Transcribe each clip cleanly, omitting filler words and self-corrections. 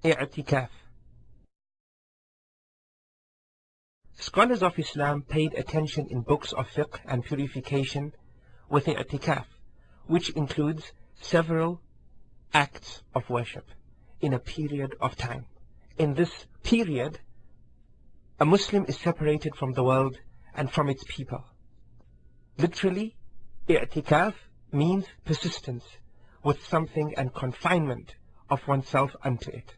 I'tikaf. Scholars of Islam paid attention in books of fiqh and purification with i'tikaf, which includes several acts of worship in a period of time. In this period, a Muslim is separated from the world and from its people. Literally, i'tikaf means persistence with something and confinement of oneself unto it.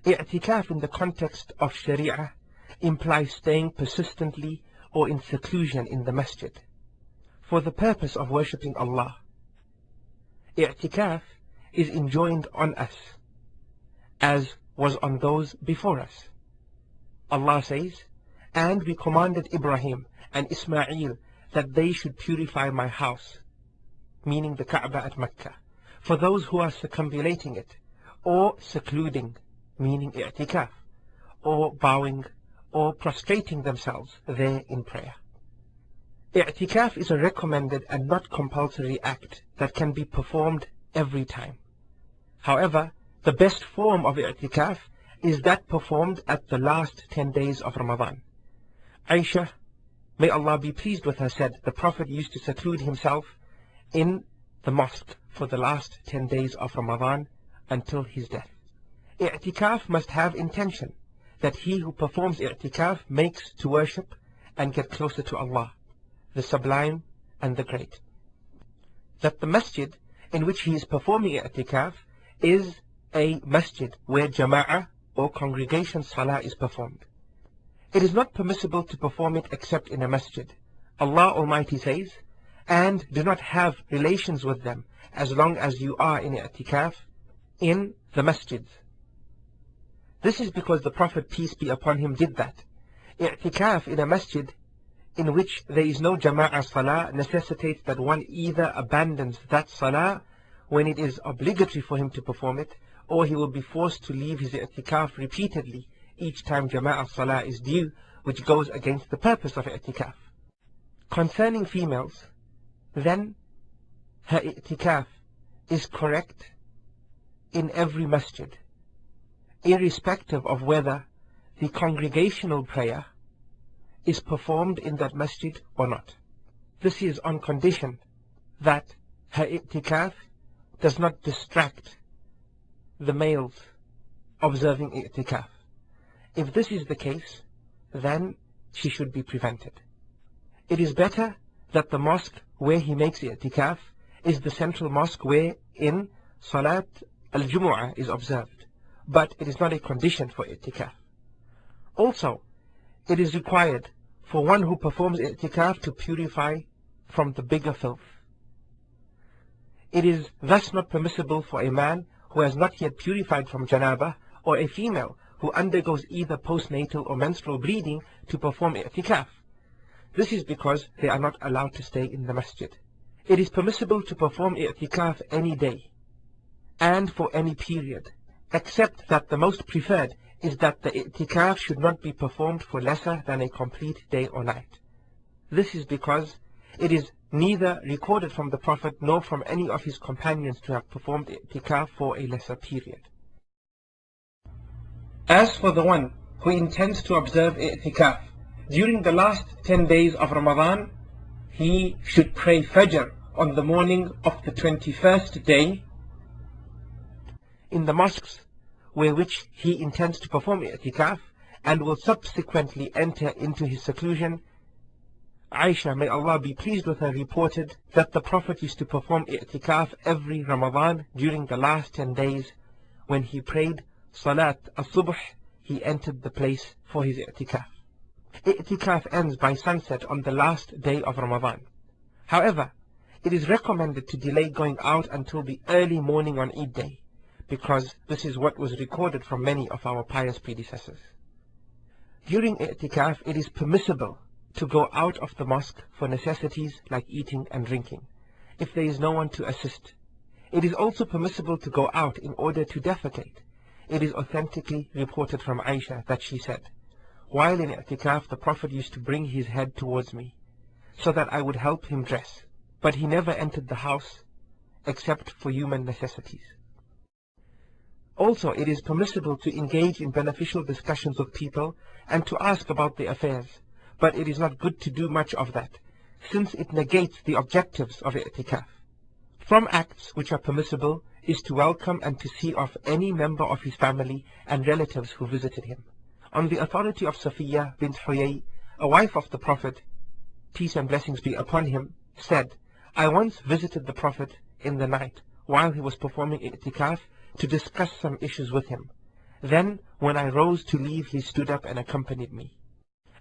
I'tikaf in the context of Sharia implies staying persistently or in seclusion in the masjid for the purpose of worshipping Allah. I'tikaf is enjoined on us, as was on those before us. Allah says, "And we commanded Ibrahim and Ismail that they should purify my house," meaning the Kaaba at Mecca, "for those who are circumambulating it, or secluding," meaning i'tikaf, or bowing, or prostrating themselves there in prayer. I'tikaf is a recommended and not compulsory act that can be performed every time. However, the best form of i'tikaf is that performed at the last 10 days of Ramadan. Aisha, may Allah be pleased with her, said the Prophet used to seclude himself in the mosque for the last 10 days of Ramadan until his death. I'tikaf must have intention, that he who performs i'tikaf makes to worship and get closer to Allah, the Sublime and the Great. That the masjid in which he is performing i'tikaf is a masjid where jama'ah or congregation salah is performed. It is not permissible to perform it except in a masjid. Allah Almighty says, "And do not have relations with them as long as you are in i'tikaf in the masjids." This is because the Prophet, peace be upon him, did that. I'tikaf in a masjid in which there is no jama'ah salah necessitates that one either abandons that salah when it is obligatory for him to perform it, or he will be forced to leave his i'tikaf repeatedly each time jama'ah salah is due, which goes against the purpose of i'tikaf. Concerning females, then her i'tikaf is correct in every masjid, irrespective of whether the congregational prayer is performed in that masjid or not. This is on condition that her i'tikaf does not distract the males observing i'tikaf. If this is the case, then she should be prevented. It is better that the mosque where he makes i'tikaf is the central mosque wherein Salat al-Jumu'ah is observed, but it is not a condition for i'tikaf. Also, it is required for one who performs i'tikaf to purify from the bigger filth. It is thus not permissible for a man who has not yet purified from janabah, or a female who undergoes either postnatal or menstrual bleeding, to perform i'tikaf. This is because they are not allowed to stay in the masjid. It is permissible to perform i'tikaf any day and for any period, except that the most preferred is that the i'tikaf should not be performed for lesser than a complete day or night. This is because it is neither recorded from the Prophet nor from any of his companions to have performed i'tikaf for a lesser period. As for the one who intends to observe i'tikaf during the last 10 days of Ramadan, he should pray Fajr on the morning of the 21st day in the mosques where which he intends to perform i'tikaf, and will subsequently enter into his seclusion. Aisha, may Allah be pleased with her, reported that the Prophet used to perform i'tikaf every Ramadan during the last 10 days. When he prayed Salat al-Subh, he entered the place for his i'tikaf. I'tikaf ends by sunset on the last day of Ramadan. However, it is recommended to delay going out until the early morning on Eid day, because this is what was recorded from many of our pious predecessors. During i'tikaf, it is permissible to go out of the mosque for necessities like eating and drinking, if there is no one to assist. It is also permissible to go out in order to defecate. It is authentically reported from Aisha that she said, "While in i'tikaf, the Prophet used to bring his head towards me, so that I would help him dress, but he never entered the house except for human necessities." Also, it is permissible to engage in beneficial discussions with people and to ask about their affairs, but it is not good to do much of that, since it negates the objectives of i'tikaf. From acts which are permissible is to welcome and to see off any member of his family and relatives who visited him. On the authority of Safiya bint Huyay, a wife of the Prophet, peace and blessings be upon him, said, I once visited the Prophet in the night while he was performing i'tikaf to discuss some issues with him. Then, when I rose to leave, he stood up and accompanied me.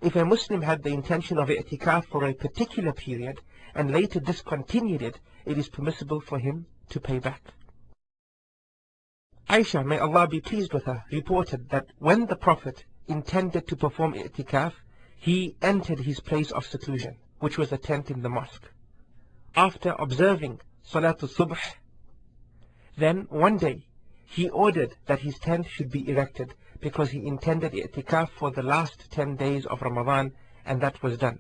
If a Muslim had the intention of i'tikaf for a particular period and later discontinued it, it is permissible for him to pay back. Aisha, may Allah be pleased with her, reported that when the Prophet intended to perform i'tikaf, he entered his place of seclusion, which was a tent in the mosque. After observing Salatul Subh, then one day he ordered that his tent should be erected because he intended i'tikaf for the last 10 days of Ramadan, and that was done.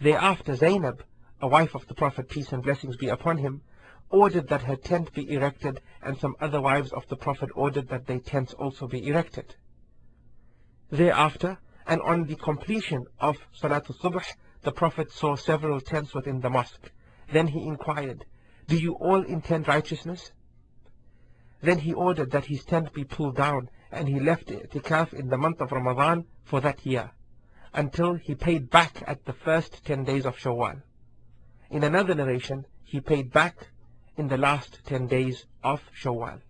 Thereafter Zainab, a wife of the Prophet, peace and blessings be upon him, ordered that her tent be erected, and some other wives of the Prophet ordered that their tents also be erected. Thereafter, and on the completion of Salatul Subh, the Prophet saw several tents within the mosque. Then he inquired, do you all intend righteousness? Then he ordered that his tent be pulled down, and he left i'tikaf in the month of Ramadan for that year, until he paid back at the first 10 days of Shawwal. In another narration, he paid back in the last 10 days of Shawwal.